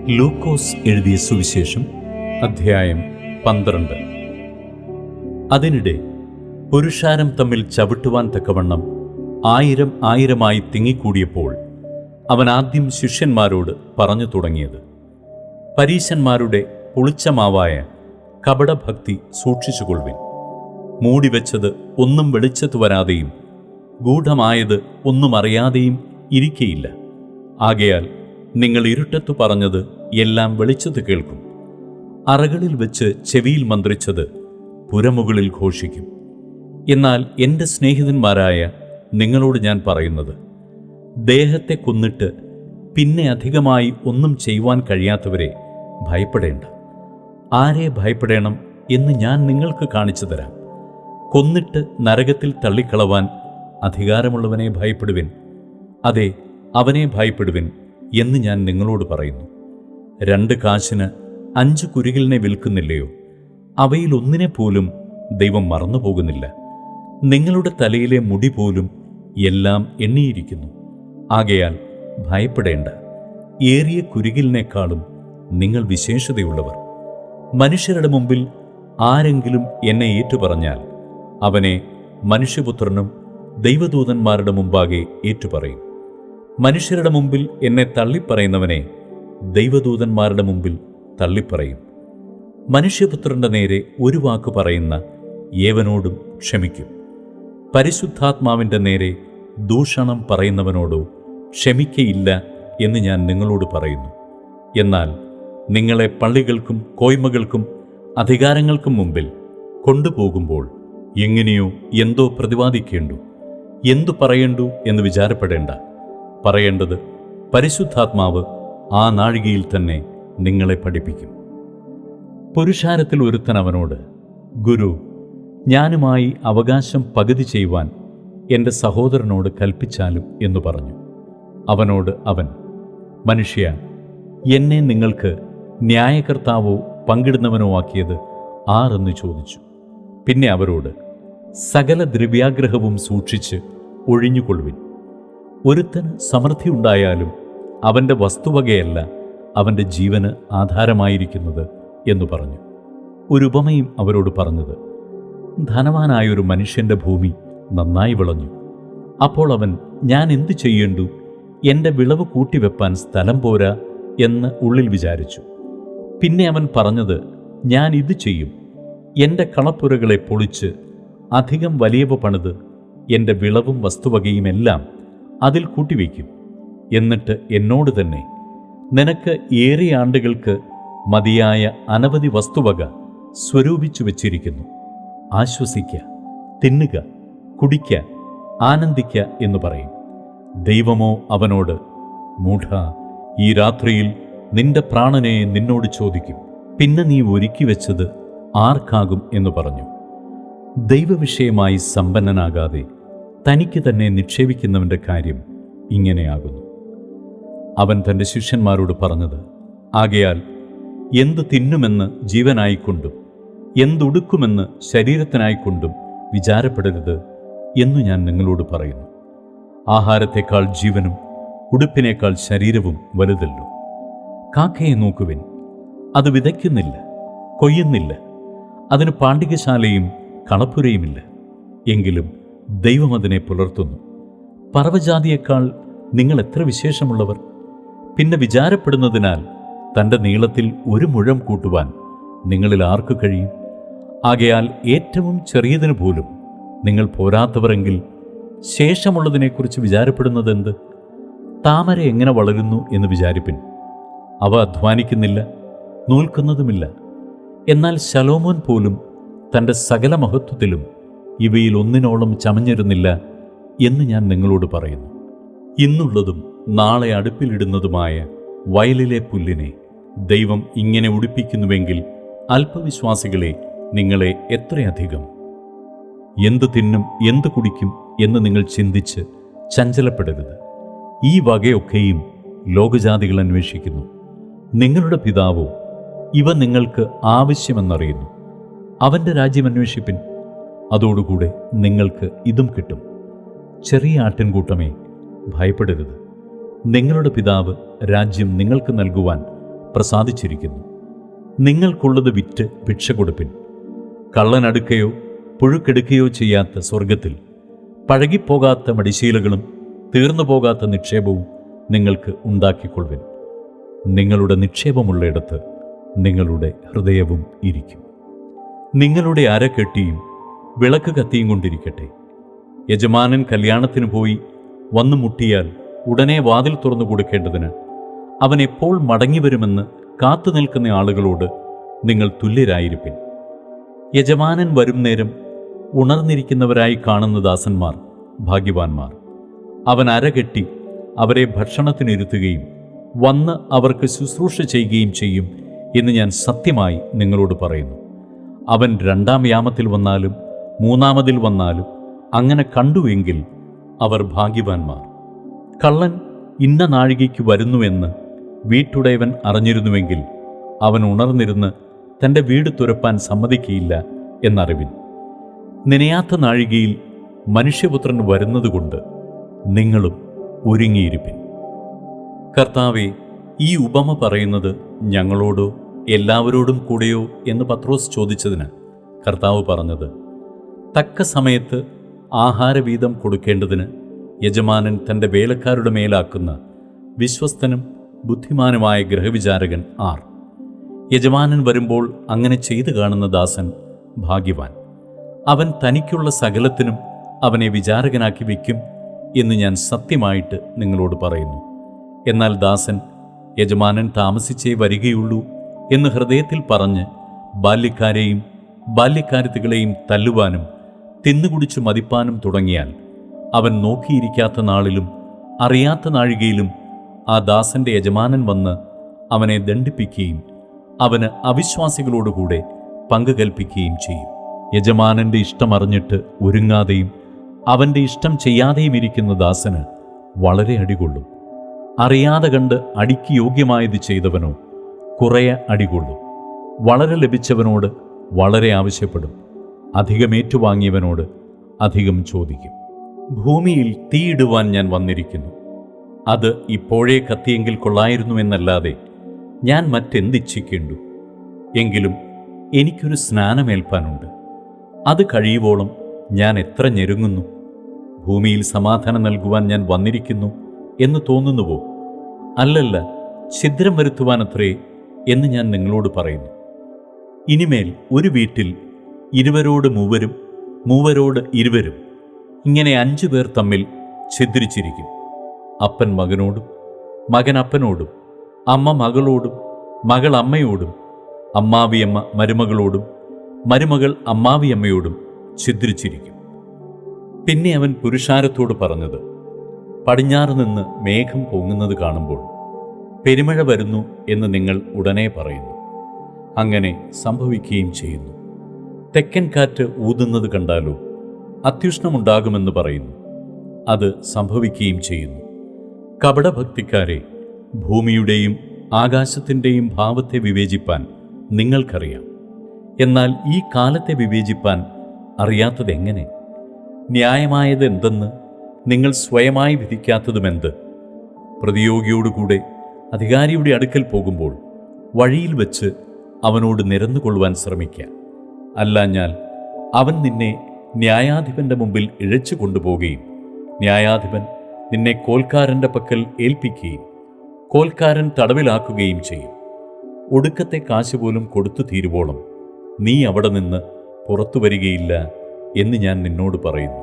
ലൂക്കോസ് എഴുതിയ സുവിശേഷം അധ്യായം 12. അതിനിടെ പുരുഷാരം തമ്മിൽ ചവിട്ടുവാൻ തക്കവണ്ണം ആയിരമായി തിങ്ങിക്കൂടിയപ്പോൾ അവൻ ആദ്യം ശിഷ്യന്മാരോട് പറഞ്ഞു തുടങ്ങിയത്, പരീശന്മാരുടെ പുളിച്ച മാവായ കപടഭക്തി സൂക്ഷിച്ചുകൊള്ളുവിൻ. മൂടിവെച്ചത് ഒന്നും വെളിച്ചത്ത് വരാതെയും ഗൂഢമായത് ഒന്നും അറിയാതെയും ഇരിക്കയില്ല. ആകയാൽ നിങ്ങൾ ഇരുട്ടത്തു പറഞ്ഞത് എല്ലാം വെളിച്ചത്ത് കേൾക്കും. അറകളിൽ വെച്ച് ചെവിയിൽ മന്ത്രിച്ചത് പുരമുകളിൽ ഘോഷിക്കും. എന്നാൽ എൻ്റെ സ്നേഹിതന്മാരായ നിങ്ങളോട് ഞാൻ പറയുന്നത്, ദേഹത്തെ കൊന്നിട്ട് പിന്നെ അധികമായി ഒന്നും ചെയ്യുവാൻ കഴിയാത്തവരെ ഭയപ്പെടേണ്ട. ആരെ ഭയപ്പെടേണം എന്ന് ഞാൻ നിങ്ങൾക്ക് കാണിച്ചു തരാം. കൊന്നിട്ട് നരകത്തിൽ തള്ളിക്കളവാൻ അധികാരമുള്ളവനെ ഭയപ്പെടുവിൻ. അതെ, അവനെ ഭയപ്പെടുവിൻ എന്ന് ഞാൻ നിങ്ങളോട് പറയുന്നു. 2 കാശിന് 5 കുരികിലിനെ വിൽക്കുന്നില്ലയോ? അവയിൽ ഒന്നിനെ പോലും ദൈവം മറന്നുപോകുന്നില്ല. നിങ്ങളുടെ തലയിലെ മുടി പോലും എല്ലാം എണ്ണിയിരിക്കുന്നു. ആകയാൽ ഭയപ്പെടേണ്ട. ഏറിയ കുരികിലിനേക്കാളും നിങ്ങൾ വിശേഷതയുള്ളവർ. മനുഷ്യരുടെ മുമ്പിൽ ആരെങ്കിലും എന്നെ ഏറ്റുപറഞ്ഞാൽ അവനെ മനുഷ്യപുത്രനും ദൈവദൂതന്മാരുടെ മുമ്പാകെ ഏറ്റുപറയും. മനുഷ്യരുടെ മുമ്പിൽ എന്നെ തള്ളിപ്പറയുന്നവനെ ദൈവദൂതന്മാരുടെ മുമ്പിൽ തള്ളിപ്പറയും. മനുഷ്യപുത്രന്റെ നേരെ ഒരു വാക്ക് പറയുന്ന ഏവനോടും ക്ഷമിക്കും. പരിശുദ്ധാത്മാവിൻ്റെ നേരെ ദൂഷണം പറയുന്നവനോടോ ക്ഷമിക്കയില്ല എന്ന് ഞാൻ നിങ്ങളോട് പറയുന്നു. എന്നാൽ നിങ്ങളെ പള്ളികൾക്കും കോയ്മകൾക്കും അധികാരങ്ങൾക്കും മുമ്പിൽ കൊണ്ടുപോകുമ്പോൾ എങ്ങനെയോ എന്തോ പ്രതിവാദിക്കേണ്ടു, എന്തു പറയേണ്ടു എന്ന് വിചാരപ്പെടേണ്ട. പറയേണ്ടത് പരിശുദ്ധാത്മാവ് ആ നാഴികയിൽ തന്നെ നിങ്ങളെ പഠിപ്പിക്കും. പുരുഷാരത്തിൽ ഒരുത്തൻ അവനോട്, ഗുരു, ഞാനുമായി അവകാശം പകുതി ചെയ്യുവാൻ എൻ്റെ സഹോദരനോട് കൽപ്പിച്ചാലും എന്നു പറഞ്ഞു. അവനോട് അവൻ, മനുഷ്യ, എന്നെ നിങ്ങൾക്ക് ന്യായകർത്താവോ പങ്കിടുന്നവനോ ആക്കിയത് ആരെന്ന് ചോദിച്ചു. പിന്നെ അവരോട്, സകല ദ്രവ്യാഗ്രഹവും സൂക്ഷിച്ച് ഒഴിഞ്ഞുകൊള്ളുവിൻ. ഒരുത്തന് സമൃദ്ധി ഉണ്ടായാലും അവൻ്റെ വസ്തുവകയല്ല അവൻ്റെ ജീവന് ആധാരമായിരിക്കുന്നത് എന്നു പറഞ്ഞു. ഒരു ഉപമയും അവരോട് പറഞ്ഞത്, ധനവാനായൊരു മനുഷ്യൻ്റെ ഭൂമി നന്നായി വിളഞ്ഞു. അപ്പോൾ അവൻ, ഞാൻ എന്തു ചെയ്യേണ്ടു? എൻ്റെ വിളവ് കൂട്ടിവെപ്പാൻ സ്ഥലം പോരാ എന്ന് ഉള്ളിൽ വിചാരിച്ചു. പിന്നെ അവൻ പറഞ്ഞത്, ഞാൻ ഇത് ചെയ്യും. എൻ്റെ കളപ്പുരകളെ പൊളിച്ച് അധികം വലിയവ പണിത് എൻ്റെ വിളവും വസ്തുവകയുമെല്ലാം അതിൽ കൂട്ടിവയ്ക്കും. എന്നിട്ട് എന്നോട് തന്നെ, നിനക്ക് ഏറിയ ആണ്ടുകൾക്ക് മതിയായ അനവധി വസ്തുവക സ്വരൂപിച്ചു വച്ചിരിക്കുന്നു. ആശ്വസിക്ക, തിന്നുക, കുടിക്ക, ആനന്ദിക്ക എന്ന് പറയും. ദൈവമോ അവനോട്, മൂഢ, ഈ രാത്രിയിൽ നിന്റെ പ്രാണനെ നിന്നോട് ചോദിക്കും. പിന്നെ നീ ഒരുക്കി വെച്ചത് ആർക്കാകും എന്ന് പറഞ്ഞു. ദൈവവിഷയമായി സമ്പന്നനാകാതെ തനിക്ക് തന്നെ നിക്ഷേപിക്കുന്നവൻ്റെ കാര്യം ഇങ്ങനെയാകുന്നു. അവൻ തൻ്റെ ശിഷ്യന്മാരോട് പറഞ്ഞത്, ആകയാൽ എന്തു തിന്നുമെന്ന് ജീവനായിക്കൊണ്ടും എന്തുടുക്കുമെന്ന് ശരീരത്തിനായിക്കൊണ്ടും വിചാരപ്പെടരുത് എന്നു ഞാൻ നിങ്ങളോട് പറയുന്നു. ആഹാരത്തേക്കാൾ ജീവനും ഉടുപ്പിനേക്കാൾ ശരീരവും വലുതല്ലോ. കാക്കയെ നോക്കുവിൻ, അത് വിതയ്ക്കുന്നില്ല, കൊയ്യുന്നില്ല, അതിന് പാണ്ടികശാലയും കളപ്പുരയുമില്ല. എങ്കിലും ദൈവം അതിനെ പുലർത്തുന്നു. പറവജാതിയേക്കാൾ നിങ്ങൾ എത്ര വിശേഷമുള്ളവർ! പിന്നെ വിചാരപ്പെടുന്നതിനാൽ തൻ്റെ നീളത്തിൽ 1 മുഴം കൂട്ടുവാൻ നിങ്ങളിൽ ആർക്ക് കഴിയും? ആകയാൽ ഏറ്റവും ചെറിയതിന് പോലും നിങ്ങൾ പോരാത്തവരെങ്കിൽ ശേഷമുള്ളതിനെക്കുറിച്ച് വിചാരപ്പെടുന്നതെന്ത്? താമര എങ്ങനെ വളരുന്നു എന്ന് വിചാരിപ്പിൻ. അവ അധ്വാനിക്കുന്നില്ല, നൂൽക്കുന്നതുമില്ല. എന്നാൽ ശലോമോൻ പോലും തൻ്റെ സകല മഹത്വത്തിലും ഇവയിൽ ഒന്നിനോളം ചമഞ്ഞിരുന്നില്ല എന്ന് ഞാൻ നിങ്ങളോട് പറയുന്നു. ഇന്നുള്ളതും നാളെ അടുപ്പിലിടുന്നതുമായ വയലിലെ പുല്ലിനെ ദൈവം ഇങ്ങനെ ഉടുപ്പിക്കുന്നുവെങ്കിൽ അല്പവിശ്വാസികളെ നിങ്ങളെ എത്രയധികം! എന്തു തിന്നും എന്തു കുടിക്കും എന്ന് നിങ്ങൾ ചിന്തിച്ച് ചഞ്ചലപ്പെടരുത്. ഈ വകയൊക്കെയും ലോകജാതികൾ അന്വേഷിക്കുന്നു. നിങ്ങളുടെ പിതാവോ ഇവ നിങ്ങൾക്ക് ആവശ്യമെന്നറിയുന്നു. അവൻ്റെ രാജ്യം അന്വേഷിപ്പിൻ, അതോടുകൂടെ നിങ്ങൾക്ക് ഇതും കിട്ടും. ചെറിയ ആട്ടിൻകൂട്ടമേ, ഭയപ്പെടരുത്. നിങ്ങളുടെ പിതാവ് രാജ്യം നിങ്ങൾക്ക് നൽകുവാൻ പ്രസാദിച്ചിരിക്കുന്നു. നിങ്ങൾക്കുള്ളത് വിറ്റ് ഭിക്ഷ കൊടുപ്പിൻ. കള്ളനടുക്കയോ പുഴുക്കെടുക്കുകയോ ചെയ്യാത്ത സ്വർഗത്തിൽ പഴകിപ്പോകാത്ത മടിശീലകളും തീർന്നു പോകാത്ത നിക്ഷേപവും നിങ്ങൾക്ക് ഉണ്ടാക്കിക്കൊള്ളുവിൻ. നിങ്ങളുടെ നിക്ഷേപമുള്ളയിടത്ത് നിങ്ങളുടെ ഹൃദയവും ഇരിക്കും. നിങ്ങളുടെ അര കെട്ടിയും വിളക്ക് കത്തിയും കൊണ്ടിരിക്കട്ടെ. യജമാനൻ കല്യാണത്തിന് പോയി വന്നു മുട്ടിയാൽ ഉടനെ വാതിൽ തുറന്നു കൊടുക്കേണ്ടതിന് അവൻ എപ്പോൾ മടങ്ങിവരുമെന്ന് കാത്തു നിൽക്കുന്ന ആളുകളോട് നിങ്ങൾ തുല്യരായിരിപ്പിൻ. യജമാനൻ വരും നേരം ഉണർന്നിരിക്കുന്നവരായി കാണുന്ന ദാസന്മാർ ഭാഗ്യവാന്മാർ. അവൻ അരകെട്ടി അവരെ ഭക്ഷണത്തിനിരുത്തുകയും വന്ന് അവർക്ക് ശുശ്രൂഷ ചെയ്യുകയും ചെയ്യും എന്ന് ഞാൻ സത്യമായി നിങ്ങളോട് പറയുന്നു. അവൻ 2-ാം യാമത്തിൽ വന്നാലും 3-ാമതിൽ വന്നാലും അങ്ങനെ കണ്ടുവെങ്കിൽ അവർ ഭാഗ്യവാന്മാർ. കള്ളൻ ഇന്ന നാഴികയ്ക്ക് വരുന്നുവെന്ന് വീട്ടുടയവൻ അറിഞ്ഞിരുന്നുവെങ്കിൽ അവൻ ഉണർന്നിരുന്ന് തൻ്റെ വീട് തുറപ്പാൻ സമ്മതിക്കയില്ല എന്നറിവിൻ. നനയാത്ത നാഴികയിൽ മനുഷ്യപുത്രൻ വരുന്നതുകൊണ്ട് നിങ്ങളും ഒരുങ്ങിയിരിപ്പിൻ. കർത്താവേ, ഈ ഉപമ പറയുന്നത് ഞങ്ങളോടോ എല്ലാവരോടും കൂടെയോ എന്ന് പത്രോസ് ചോദിച്ചതിന് കർത്താവ് പറഞ്ഞത്, തക്ക സമയത്ത് ആഹാരവീതം കൊടുക്കേണ്ടതിന് യജമാനൻ തൻ്റെ വേലക്കാരുടെ മേലാക്കുന്ന വിശ്വസ്തനും ബുദ്ധിമാനുമായ ഗൃഹവിചാരകൻ ആർ? യജമാനൻ വരുമ്പോൾ അങ്ങനെ ചെയ്തു കാണുന്ന ദാസൻ ഭാഗ്യവാൻ. അവൻ തനിക്കുള്ള സകലത്തിനും അവനെ വിചാരകനാക്കി വയ്ക്കും എന്ന് ഞാൻ സത്യമായിട്ട് നിങ്ങളോട് പറയുന്നു. എന്നാൽ ദാസൻ യജമാനൻ താമസിച്ചേ വരികയുള്ളൂ എന്ന് ഹൃദയത്തിൽ പറഞ്ഞ് ബാല്യക്കാരെയും ബാല്യക്കാരത്തികളെയും തല്ലുവാനും തിന്നുകുടിച്ചു മതിപ്പാനും തുടങ്ങിയാൽ അവൻ നോക്കിയിരിക്കാത്ത നാളിലും അറിയാത്ത നാഴികയിലും ആ ദാസന്റെ യജമാനൻ വന്ന് അവനെ ദണ്ഡിപ്പിക്കുകയും അവന് അവിശ്വാസികളോടുകൂടെ പങ്കു കൽപ്പിക്കുകയും ചെയ്യും. യജമാനന്റെ ഇഷ്ടമറിഞ്ഞിട്ട് ഒരുങ്ങാതെയും അവൻ്റെ ഇഷ്ടം ചെയ്യാതെയും ഇരിക്കുന്ന ദാസന് വളരെ അടികൊള്ളും. അറിയാതെ കണ്ട് അടിക്ക് യോഗ്യമായത് ചെയ്തവനോ കുറേ അടികൊള്ളും. വളരെ ലഭിച്ചവനോട് വളരെ ആവശ്യപ്പെടും. അധികമേറ്റുവാങ്ങിയവനോട് അധികം ചോദിക്കും. ഭൂമിയിൽ തീയിടുവാൻ ഞാൻ വന്നിരിക്കുന്നു. അത് ഇപ്പോഴേ കത്തിയെങ്കിൽ കൊള്ളായിരുന്നു എന്നല്ലാതെ ഞാൻ മറ്റെന്തിച്ഛിക്കേണ്ടു? എങ്കിലും എനിക്കൊരു സ്നാനമേൽപ്പാനുണ്ട്. അത് കഴിയുവോളം ഞാൻ എത്ര ഞെരുങ്ങുന്നു. ഭൂമിയിൽ സമാധാനം നൽകുവാൻ ഞാൻ വന്നിരിക്കുന്നു എന്ന് തോന്നുന്നുവോ? അല്ലല്ല, ഛിദ്രം വരുത്തുവാനത്രേ എന്ന് ഞാൻ നിങ്ങളോട് പറയുന്നു. ഇനിമേൽ ഒരു വീട്ടിൽ 20 മൂവരും 3 20 ഇങ്ങനെ 5 പേർ തമ്മിൽ ഛിദ്രിച്ചിരിക്കും. അപ്പൻ മകനോടും മകൻ അപ്പനോടും അമ്മ മകളോടും മകൾ അമ്മയോടും അമ്മാവിയമ്മ മരുമകളോടും മരുമകൾ അമ്മാവിയമ്മയോടും ഛിദ്രിച്ചിരിക്കും. പിന്നെ അവൻ പുരുഷാരത്തോട് പറഞ്ഞത്, പടിഞ്ഞാറ് നിന്ന് മേഘം പൊങ്ങുന്നത് കാണുമ്പോൾ പെരുമഴ വരുന്നു എന്ന് നിങ്ങൾ ഉടനെ പറയുന്നു. അങ്ങനെ സംഭവിക്കുകയും ചെയ്യുന്നു. തെക്കൻ കാറ്റ് ഊതുന്നത് കണ്ടാലോ അത്യുഷ്ണമുണ്ടാകുമെന്ന് പറയുന്നു. അത് സംഭവിക്കുകയും ചെയ്യുന്നു. കപടഭക്തിക്കാരെ, ഭൂമിയുടെയും ആകാശത്തിൻ്റെയും ഭാവത്തെ വിവേചിപ്പാൻ നിങ്ങൾക്കറിയാം. എന്നാൽ ഈ കാലത്തെ വിവേചിപ്പാൻ അറിയാത്തതെങ്ങനെ? ന്യായമായത് എന്തെന്ന് നിങ്ങൾ സ്വയമായി വിധിക്കാത്തതുമെന്ത്? പ്രതിയോഗിയോടുകൂടെ അധികാരിയുടെ അടുക്കൽ പോകുമ്പോൾ വഴിയിൽ വെച്ച് അവനോട് നിരന്നുകൊള്ളുവാൻ ശ്രമിക്കുക. അല്ലാഞ്ഞാൽ അവൻ നിന്നെ ന്യായാധിപന്റെ മുമ്പിൽ ഇഴച്ചു കൊണ്ടുപോകുകയും ന്യായാധിപൻ നിന്നെ കോൽക്കാരൻ്റെ പക്കൽ ഏൽപ്പിക്കുകയും കോൽക്കാരൻ തടവിലാക്കുകയും ചെയ്യും. ഒടുക്കത്തെ കാശ് പോലും കൊടുത്തു തീരുവോളം നീ അവിടെ നിന്ന് പുറത്തു വരികയില്ല എന്ന് ഞാൻ നിന്നോട് പറയുന്നു.